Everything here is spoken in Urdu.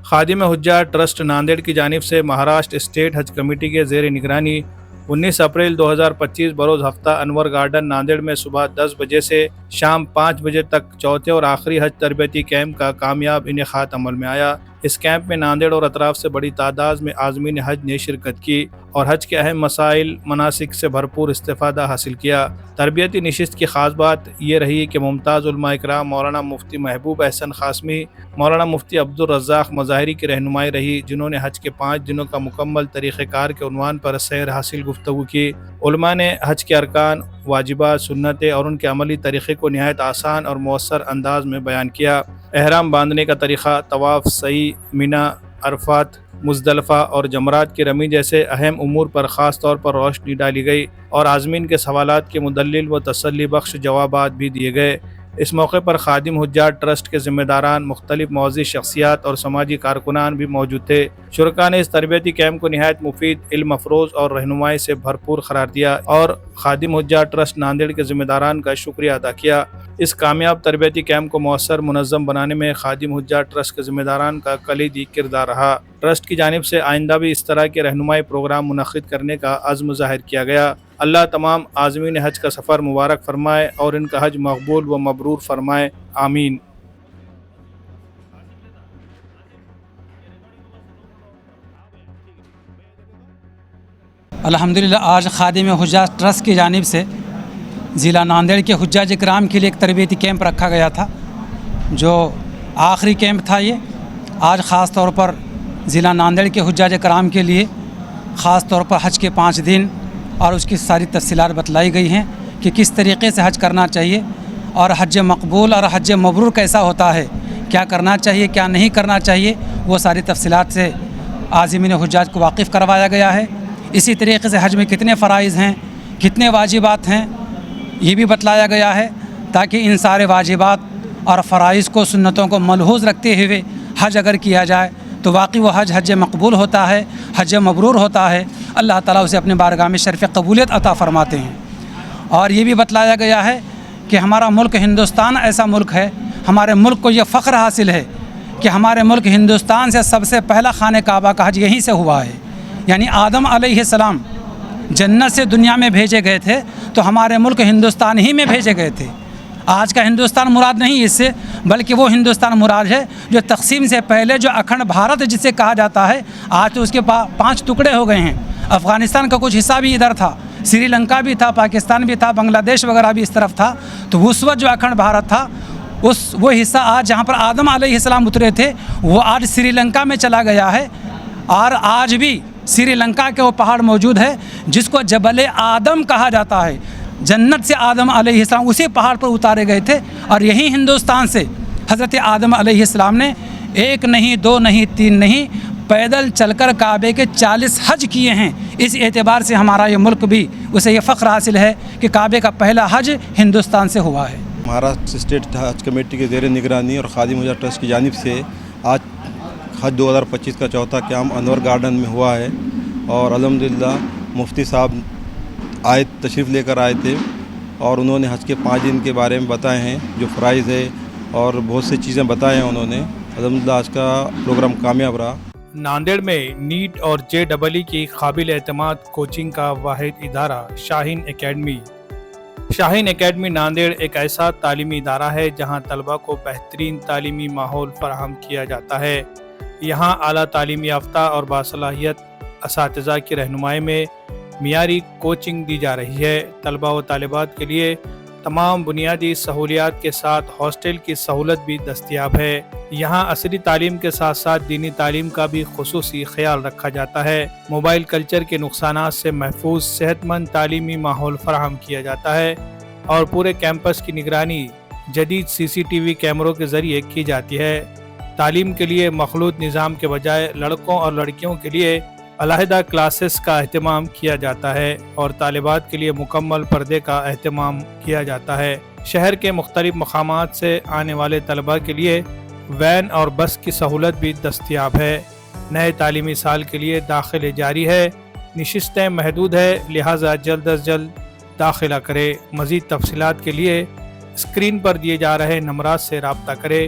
خادم حجات ٹرسٹ ناندیڑ کی جانب سے مہاراشٹر اسٹیٹ حج کمیٹی کے زیر نگرانی 19 اپریل 2025 بروز ہفتہ انور گارڈن ناندیڑ میں صبح 10 بجے سے شام 5 بجے تک چوتھے اور آخری حج تربیتی کیمپ کا کامیاب انعقاد عمل میں آیا۔ اس کیمپ میں ناندیڑ اور اطراف سے بڑی تعداد میں عازمین حج نے شرکت کی اور حج کے اہم مسائل مناسک سے بھرپور استفادہ حاصل کیا۔ تربیتی نشست کی خاص بات یہ رہی کہ ممتاز علماء اکرام مولانا مفتی محبوب احسن قاسمی، مولانا مفتی عبدالرزاق مظاہری کی رہنمائی رہی، جنہوں نے حج کے 5 دنوں کا مکمل طریقہ کار کے عنوان پر سیر حاصل گفتگو کی۔ علماء نے حج کے ارکان، واجبات، سنتیں اور ان کے عملی طریقے کو نہایت آسان اور مؤثر انداز میں بیان کیا۔ احرام باندھنے کا طریقہ، طواف، سعی، مینا، عرفات، مزدلفہ اور جمرات کی رمی جیسے اہم امور پر خاص طور پر روشنی ڈالی گئی اور عازمین کے سوالات کے مدلل و تسلی بخش جوابات بھی دیے گئے۔ اس موقع پر خادم حجات ٹرسٹ کے ذمہ داران، مختلف معزز شخصیات اور سماجی کارکنان بھی موجود تھے۔ شرکاء نے اس تربیتی کیمپ کو نہایت مفید، علم افروز اور رہنمائی سے بھرپور قرار دیا اور خادم حجات ٹرسٹ ناندیڑ کے ذمہ داران کا شکریہ ادا کیا۔ اس کامیاب تربیتی کیمپ کو مؤثر منظم بنانے میں خادم حجات ٹرسٹ کے ذمہ داران کا کلیدی کردار رہا۔ ٹرسٹ کی جانب سے آئندہ بھی اس طرح کے رہنمائی پروگرام منعقد کرنے کا عزم ظاہر کیا گیا۔ اللہ تمام عازمین حج کا سفر مبارک فرمائے اور ان کا حج مقبول و مبرور فرمائے، آمین۔ الحمدللہ آج خادم حجات ٹرسٹ کی جانب سے ضلع ناندیڑ کے حجاج کرام کے لیے ایک تربیتی کیمپ رکھا گیا تھا، جو آخری کیمپ تھا۔ یہ آج خاص طور پر ضلع ناندیڑ کے حجاج کرام کے لیے خاص طور پر حج کے 5 دن اور اس کی ساری تفصیلات بتلائی گئی ہیں کہ کس طریقے سے حج کرنا چاہیے اور حج مقبول اور حج مبرور کیسا ہوتا ہے، کیا کرنا چاہیے، کیا نہیں کرنا چاہیے، وہ ساری تفصیلات سے عازمین حجاج کو واقف کروایا گیا ہے۔ اسی طریقے سے حج میں کتنے فرائض ہیں، کتنے واجبات ہیں، یہ بھی بتلایا گیا ہے، تاکہ ان سارے واجبات اور فرائض کو، سنتوں کو ملحوظ رکھتے ہوئے حج اگر کیا جائے تو واقعی وہ حج مقبول ہوتا ہے، حج مبرور ہوتا ہے، اللہ تعالیٰ اسے اپنے بارگاہ میں شرف قبولیت عطا فرماتے ہیں۔ اور یہ بھی بتلایا گیا ہے کہ ہمارا ملک ہندوستان ایسا ملک ہے، ہمارے ملک کو یہ فخر حاصل ہے کہ ہمارے ملک ہندوستان سے سب سے پہلا خانہ کعبہ کا حج یہیں سے ہوا ہے۔ یعنی آدم علیہ السلام جنت سے دنیا میں بھیجے گئے تھے تو ہمارے ملک ہندوستان ہی میں بھیجے گئے تھے۔ آج کا ہندوستان مراد نہیں اس سے، بلکہ وہ ہندوستان مراد ہے جو تقسیم سے پہلے جو اکھنڈ بھارت جسے کہا جاتا ہے، آج تو اس کے 5 ٹکڑے ہو گئے ہیں۔ افغانستان کا کچھ حصہ بھی ادھر تھا، سری لنکا بھی تھا، پاکستان بھی تھا، بنگلہ دیش وغیرہ بھی اس طرف تھا۔ تو اس وقت جو اکھنڈ بھارت تھا، وہ حصہ آج جہاں پر آدم علیہ السلام اترے تھے، وہ آج سری لنکا میں چلا گیا ہے۔ اور آج بھی سری لنکا کے وہ پہاڑ موجود ہے جس کو جبل آدم کہا جاتا ہے۔ جنت سے آدم علیہ السلام اسی پہاڑ پر اتارے گئے تھے، اور یہی ہندوستان سے حضرت آدم علیہ السلام نے 1 نہیں 2 نہیں 3 نہیں پیدل چل کر کعبے کے 40 حج کیے ہیں۔ اس اعتبار سے ہمارا یہ ملک بھی اسے یہ فخر حاصل ہے کہ کعبے کا پہلا حج ہندوستان سے ہوا ہے۔ مہاراشٹر اسٹیٹ حج کمیٹی کے زیر نگرانی اور خادم حجات ٹرسٹ کی جانب سے آج حج 2025 کا چوتھا کیمپ انور گارڈن میں ہوا ہے، اور الحمدللہ مفتی صاحب تشریف لے کر آئے تھے اور انہوں نے حج کے 5 دن کے بارے میں بتائے ہیں، جو فرائض ہے اور بہت سی چیزیں بتائے ہیں انہوں نے۔ الحمدللہ آج کا پروگرام کامیاب رہا۔ ناندیڑ میں نیٹ اور JEE کی قابل اعتماد کوچنگ کا واحد ادارہ شاہین اکیڈمی۔ شاہین اکیڈمی ناندیڑ ایک ایسا تعلیمی ادارہ ہے جہاں طلبہ کو بہترین تعلیمی ماحول فراہم کیا جاتا ہے۔ یہاں اعلیٰ تعلیم یافتہ اور باصلاحیت اساتذہ کی رہنمائی میں معیاری کوچنگ دی جا رہی ہے۔ طلبہ و طالبات کے لیے تمام بنیادی سہولیات کے ساتھ ہاسٹل کی سہولت بھی دستیاب ہے۔ یہاں عصری تعلیم کے ساتھ ساتھ دینی تعلیم کا بھی خصوصی خیال رکھا جاتا ہے۔ موبائل کلچر کے نقصانات سے محفوظ صحت مند تعلیمی ماحول فراہم کیا جاتا ہے، اور پورے کیمپس کی نگرانی جدید CCTV کیمروں کے ذریعے کی جاتی ہے۔ تعلیم کے لیے مخلوط نظام کے بجائے لڑکوں اور لڑکیوں کے لیے علیحدہ کلاسز کا اہتمام کیا جاتا ہے، اور طالبات کے لیے مکمل پردے کا اہتمام کیا جاتا ہے۔ شہر کے مختلف مقامات سے آنے والے طلباء کے لیے وین اور بس کی سہولت بھی دستیاب ہے۔ نئے تعلیمی سال کے لیے داخلے جاری ہے، نشستیں محدود ہے، لہٰذا جلد از جلد داخلہ کرے۔ مزید تفصیلات کے لیے اسکرین پر دیے جا رہے نمبرات سے رابطہ کرے